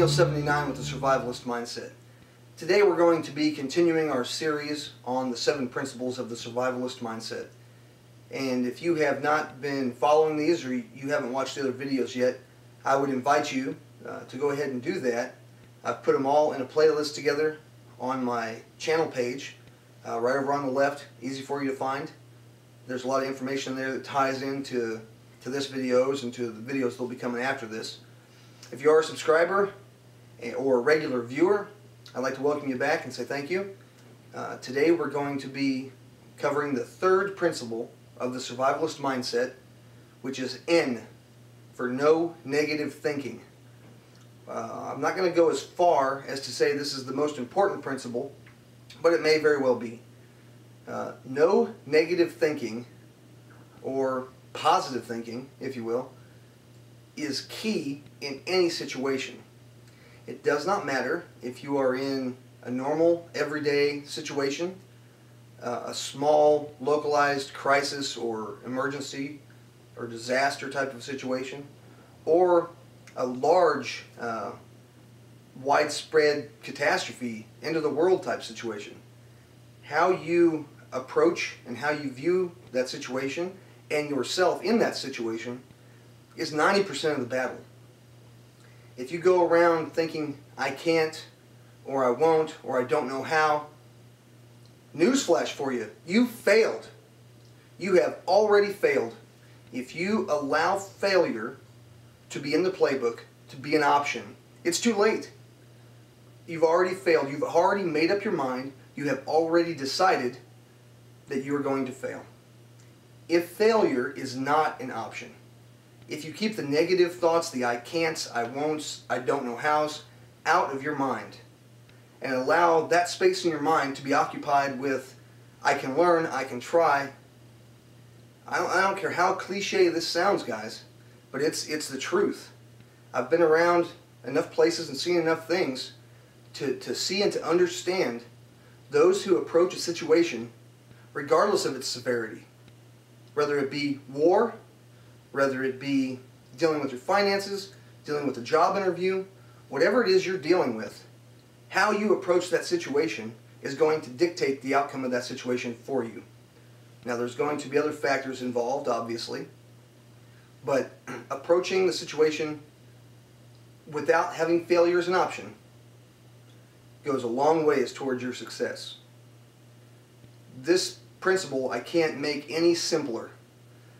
Video 79 with the Survivalist Mindset. Today we're going to be continuing our series on the 7 principles of the Survivalist Mindset. And if you have not been following these or you haven't watched the other videos yet, I would invite you to go ahead and do that. I've put them all in a playlist together on my channel page, right over on the left, easy for you to find. There's a lot of information there that ties into this videos and to the videos that will be coming after this. If you are a subscriber or a regular viewer, I'd like to welcome you back and say thank you. Today we're going to be covering the 3rd principle of the Survivalist Mindset, which is N, for no negative thinking. I'm not going to go as far as to say this is the most important principle, but it may very well be. No negative thinking, or positive thinking, if you will, is key in any situation. It does not matter if you are in a normal, everyday situation, a small, localized crisis or emergency or disaster type of situation, or a large, widespread catastrophe, end of the world type situation. How you approach and how you view that situation and yourself in that situation is 90% of the battle. If you go around thinking, I can't, or I won't, or I don't know how, newsflash for you, you failed. You have already failed. If you allow failure to be in the playbook, to be an option, it's too late. You've already failed. You've already made up your mind. You have already decided that you are going to fail. If failure is not an option, if you keep the negative thoughts, the I can'ts, I won'ts, I don't know how's, out of your mind, and allow that space in your mind to be occupied with I can learn, I can try. I don't care how cliche this sounds, guys, but it's the truth. I've been around enough places and seen enough things to see and to understand those who approach a situation regardless of its severity. Whether it be war, whether it be dealing with your finances, dealing with a job interview, whatever it is you're dealing with, how you approach that situation is going to dictate the outcome of that situation for you. Now there's going to be other factors involved, obviously, but approaching the situation without having failure as an option goes a long ways towards your success. This principle I can't make any simpler.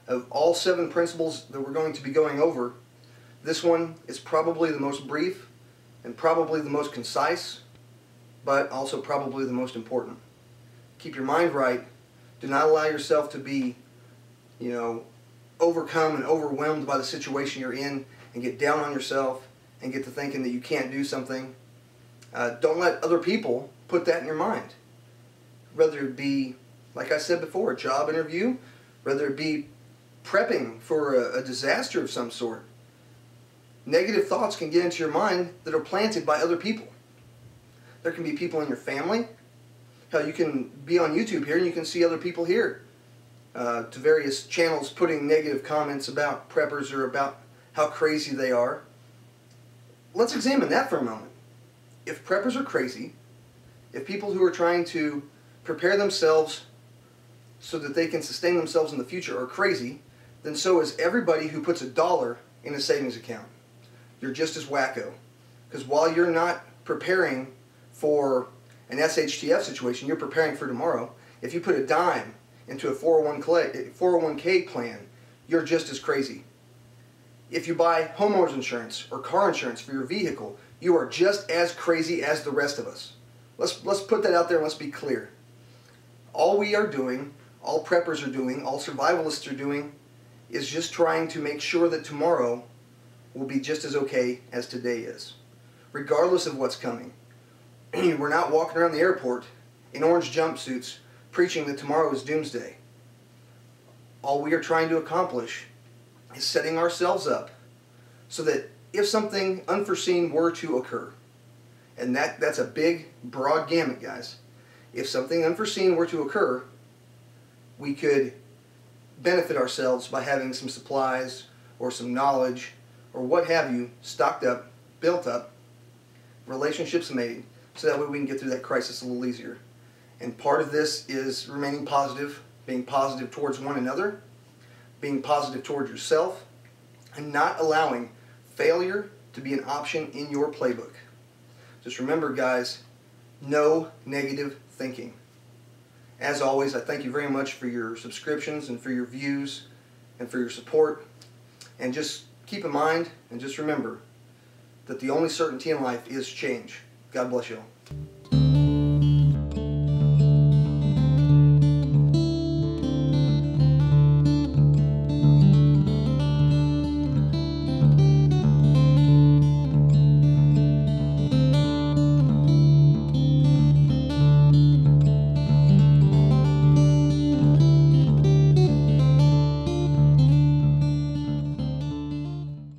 Of all 7 principles that we're going to be going over, this one is probably the most brief and probably the most concise, but also probably the most important. Keep your mind right. Do not allow yourself to be, overcome and overwhelmed by the situation you're in and get down on yourself and get to thinking that you can't do something. Don't let other people put that in your mind. Whether it be, like I said before, a job interview, whether it be prepping for a disaster of some sort. Negative thoughts can get into your mind that are planted by other people. There can be people in your family. Hell, you can be on YouTube here and you can see other people here to various channels putting negative comments about preppers or about how crazy they are. Let's examine that for a moment. If preppers are crazy, if people who are trying to prepare themselves so that they can sustain themselves in the future are crazy, then so is everybody who puts $1 in a savings account. You're just as wacko. Because while you're not preparing for an SHTF situation, you're preparing for tomorrow. If you put a dime into a 401k plan, you're just as crazy. If you buy homeowners insurance or car insurance for your vehicle, you are just as crazy as the rest of us. Let's put that out there and let's be clear. All we are doing, all preppers are doing, all survivalists are doing, is just trying to make sure that tomorrow will be just as okay as today is, regardless of what's coming. We're not walking around the airport in orange jumpsuits preaching that tomorrow is doomsday. All we are trying to accomplish is setting ourselves up so that if something unforeseen were to occur, and that's a big, broad gamut, guys. If something unforeseen were to occur, we could benefit ourselves by having some supplies or some knowledge or what have you stocked up, built up, relationships made, so that way we can get through that crisis a little easier. And part of this is remaining positive, being positive towards one another, being positive towards yourself, and not allowing failure to be an option in your playbook. Just remember, guys, no negative thinking. As always, I thank you very much for your subscriptions and for your views and for your support. And just keep in mind and just remember that the only certainty in life is change. God bless you all.